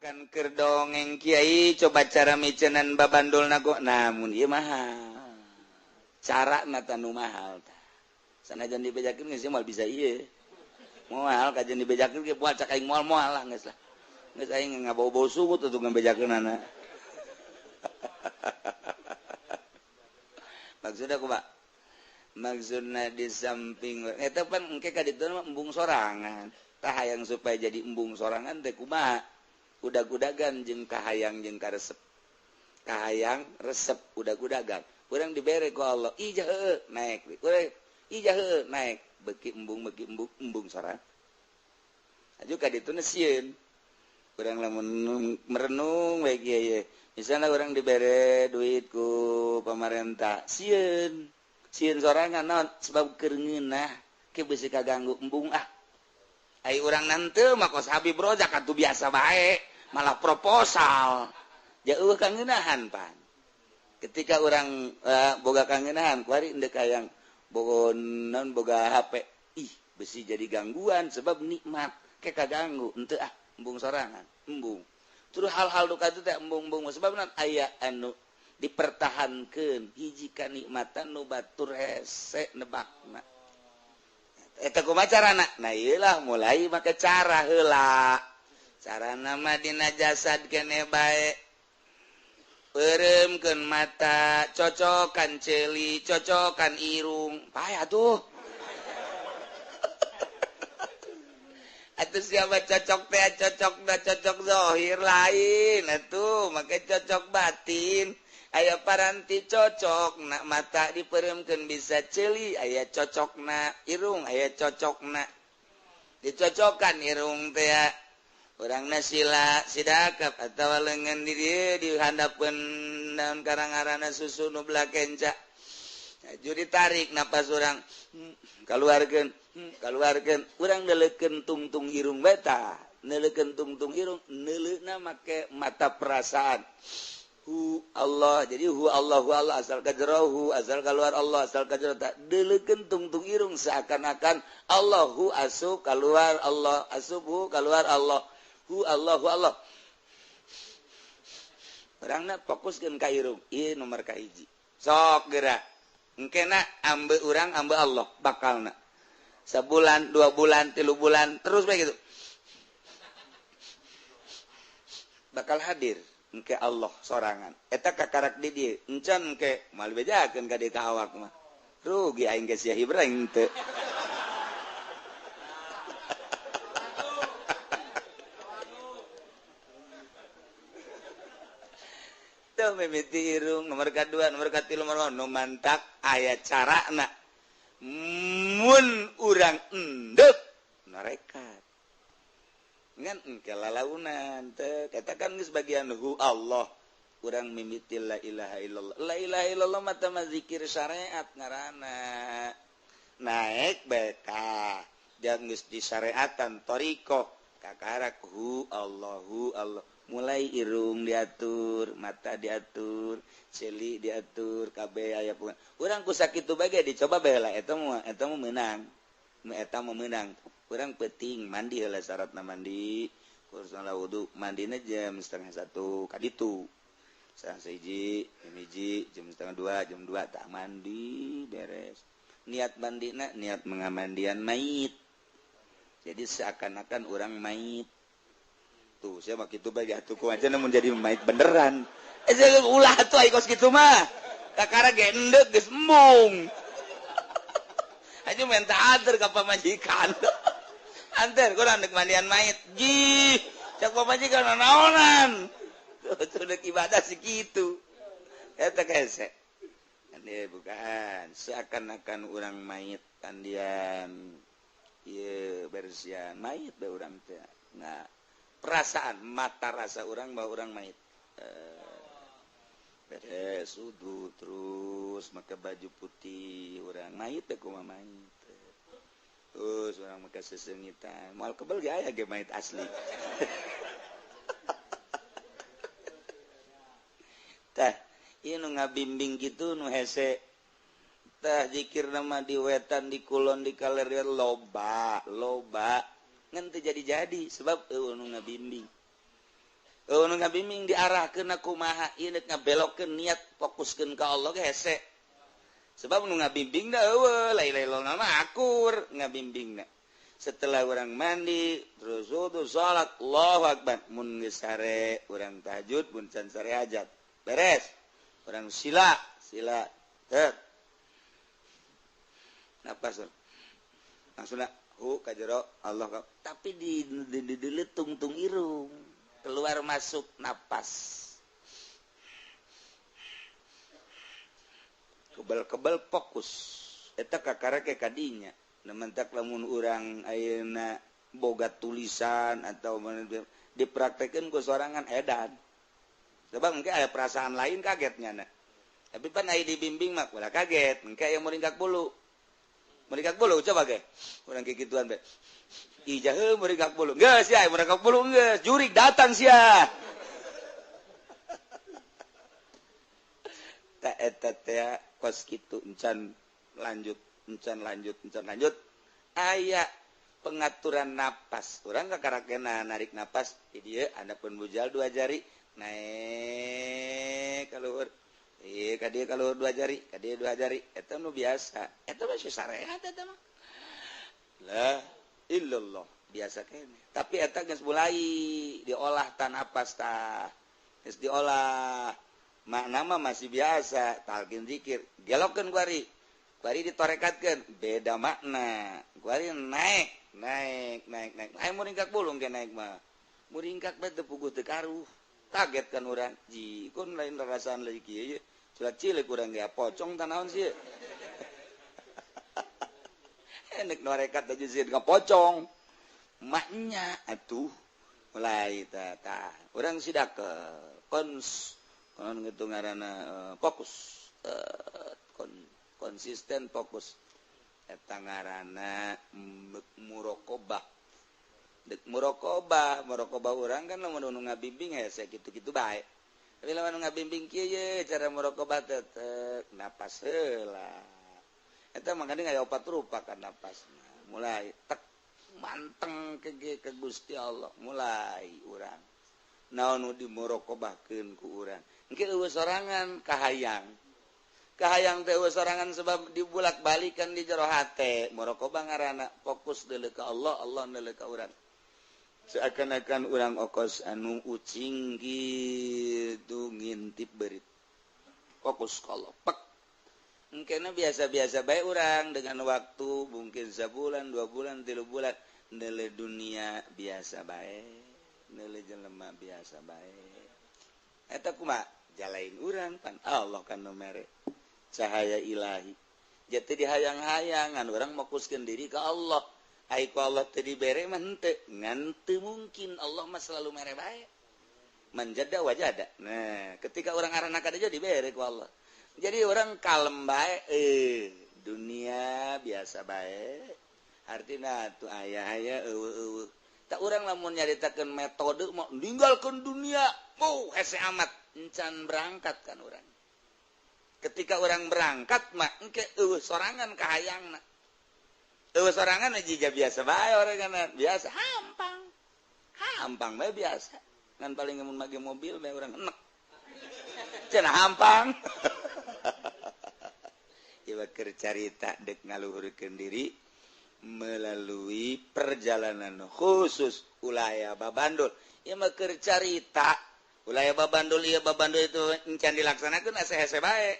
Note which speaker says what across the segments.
Speaker 1: Kan keur dongeng Kiai coba cara micenan babandul nago namun ieu mahal. Cara mata nu mahal tah. Sanajan dibejakeun geus moal bisa ieu. Moal kajian dibejakeun ge moal cak aing moal-moal lah geus lah. Geus aing ngabau-bau sungut atuh ngabejakeunana. Maksudna kumaha? Maksudna di samping eta pan engke ka ditu mah embung sorangan. Tah hayang supaya jadi embung sorangan teh kumaha? Udag-udagan jeung kahayang jeung karesep. Kahayang resep udag-udagan. Urang dibere ku Allah, ijah heueuh naek. Urang ijah heueuh naek. Beuki embung sorang. Aju ka ditu sieun. Urang lamun merenung we kieu ye. Misalna urang dibere duit ku pamarentah, sieun. Sieun sorangan naon sebab keur ngeunah ke beusi kaganggu embung ah. Ai urang nanteu mah kos Habib Rojak atuh biasa bae. Malah proposal jauh kangeunahan pan ketika orang boga kangeunahan kuari endek hayang bogonan boga HP besi jadi gangguan sebab nikmat ke kaganggu henteu embung sorangan embung terus hal-hal nu katu teh embung-embung sebabna aya anu dipertahankeun hiji kanikmatan nu batur hese nebakna eta kumaha carana nah ieu lah mulai make cara heula cara nama dina jasad kene bae pereumkeun mata cocokan celi cocokan irung payah tuh atuh siapa cocok teh cocok zahir lain atuh make cocok batin aya paranti cocok na mata dipereumkeun bisa celi aya cocokna irung aya cocokna dicocokan irung teh urangna sila sidakap atawa leungeun di dieu dihandapkeun naon karangarana susu nu blakenca aju ditarik napas urang kaluarkeun urang neuleukeun tungtung irung beta neuleukeun tungtung irung neuleuna make mata perasaan hu Allah jadi hu Allah asal kajero asal keluar Allah asal kajero tak deuleukeun tungtung irung seakan-akan Allahu asup keluar Allah asup keluar Allah Allah orangna fokuskeun ka irung ieu nomor kahiji sok geura engkena ambe urang ambe Allah bakalna sabulan 2 bulan 3 bulan terus bae gitu bakal hadir engke Allah sorangan eta kakarak di dieu encan engke moal bejakeun ka dieu ka awak mah rugi aing ge sia Ibrahim teu mimiti irung nomor kedua nomor katilu nomor nu mantak aya carana mun urang endeup narekat ngan engke lalaunan teh katakan geus bagian hu Allah urang mimiti la ilaha illallah mata mah zikir syariat ngaranna naek beta jeung geus disyariatan thariqah kakarak hu Allah mulai irung diatur mata diatur celi diatur kabeh aya pun urang ku sakitu bae dicoba bae lah eta mah meunang eta mah meunang urang penting mandi heula syaratna mandi kursana wudu mandina jam 12:30 ka ditu sareng sahiji jam 1:30 jam 2 tak mandi beres niat mandina niat mengamandian mayit jadi seakan-akan urang mayit tuh saya mah kitu bae atuh ku aja namun jadi mayit beneran ulah atuh ai kos kitu mah kakara ge endeup geus embung aja minta anter ka pamajikan anter kurang deuk mandian mayit ji cak pamajikan naonan tuh deuk ibadah segitu eta kese ane bukan seakan-akan urang mayit kandian ieu bersihan mayit bae urang teh nah perasaan mata rasa orang bahwa orang mayit beres wudu terus make baju putih orang mayit teh kumaha mayit terus orang make sesengitan moal kebel ge aya ge mayit asli tah ieu nu ngabimbing kitu nu hese tah zikir nama di wetan di kulon di kaler loba ngan teu jadi sebab eueuh nu ngabimbing diarahkeun kumaha ieu ngabelokkeun niat fokuskeun ka Allah ge hese sebab nu ngabimbing da eueuh lain-lain nama akur ngabimbingna setelah orang mandi terus wudu salat Allahu akbar mun geus sare urang tahajud mun can sare hajat beres urang sila teh napas langsung hu ka jero Allah tapi di tungtung irung keluar masuk napas kebal fokus eta kakarake kadinya nementak lamun urang ayeuna boga tulisan atau dipraktekeun ku sorangan edan sebab engke aya perasaan lain kagetnya tapi pan aya dibimbing mah ulah kaget engke aya muringkak bulu coba ge urang kikituan be ijah heuh muringkak bulu geus ya muringkak bulu geus jurig datang sia ta eta teh kos kitu encan lanjut aya pengaturan napas urang kakarakena narik napas di dieu ada pun bujal 2 jari naik ka luhur ka dieu ka luhur 2 jari ka dieu 2 jari eta nu biasa eta mah sarehat eta mah la illallah biasa kene tapi eta geus mulai diolah ta napas tah geus diolah makna mah masih biasa talqin zikir gelokkeun kuari ditorekatkeun beda makna kuari naik aya muringkak bulung ge naik mah muringkak teh teu puguh teu karuh kaget kan urang jikun lain rasaan leuwih kieu surat cilik urang ge pocong tah naon sih enek norekat aja sieun ka pocong maknya atuh mulai tah urang sidak kons gitu ngaranna fokus konsisten fokus eta ngaranna muraqabah dek muraqabah urang kan lamun nu ngabimbing hese kitu-kitu bae tapi lamun ngabimbing kieu ye cara muraqabah teh napas heula eta mangkana aya 4 rupa kan napasna mulai tek manteng ke Gusti Allah mulai urang naon nu dimuraqabahkeun ku urang engke eueuh sorangan kahayang teh eueuh sorangan sebab dibulak-balikan di jero hate muraqabah ngaranna fokus deuleu ka Allah deuleu ka urang seakan-akan urang okos anu ucing kitu ngintip beurit fokus ka Allah pek engkena biasa-biasa bae urang dengan waktu mungkin sabulan 2 bulan 3 bulan neuleuh dunia biasa bae neuleuh jelema biasa bae eta kumaha jalain urang pan Allah kan nu mere cahaya ilahi jati dihayang-hayangan urang fokuskeun diri ka Allah ai ku Allah teu dibere mah henteu ngan teu mungkin Allah mah selalu mere bae manjada wajada nah ketika urang arana ka dieu dibere ku Allah jadi urang kalem bae dunia biasa bae artina atuh aya eueuh tak urang lamun nyaritakeun metode mau ninggalkeun dunia hese amat encan berangkat kan urang ketika orang berangkat mah engke eueuh sorangan kahayangna eueuh sorangan aja biasa bae orangna biasa hampang bae biasa ngan paling mun make mobil bae urang enek cenah hampang ieu keur carita dek ngaluhurkeun diri melalui perjalanan khusus ulayah babandul ieu mah keur carita ulayah babandul ieu babandul itu encan dilaksanakeun asa hese bae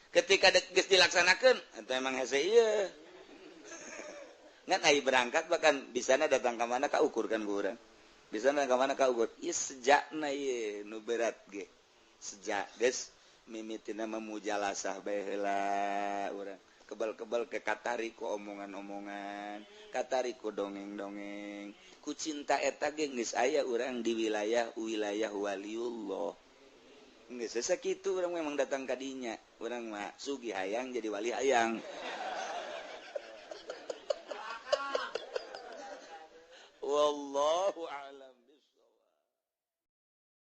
Speaker 1: ketika geus dilaksanakeun eta emang hese ieu ngan ai berangkat bahkan bisana datang ka mana ka ukur kan urang bisana ka mana ka ukur ieu sejakna ieu nu berat ge sejak geus mimitina memujalasah bae heula urang kebal-kebal ke katari ku omongan-omongan katari ku dongeng-dongeng ku cinta eta ge geus aya urang di wilayah waliullah geus sakitu urang memang datang ka dinya urang mah sugih hayang jadi wali hayang wallahu a'lam.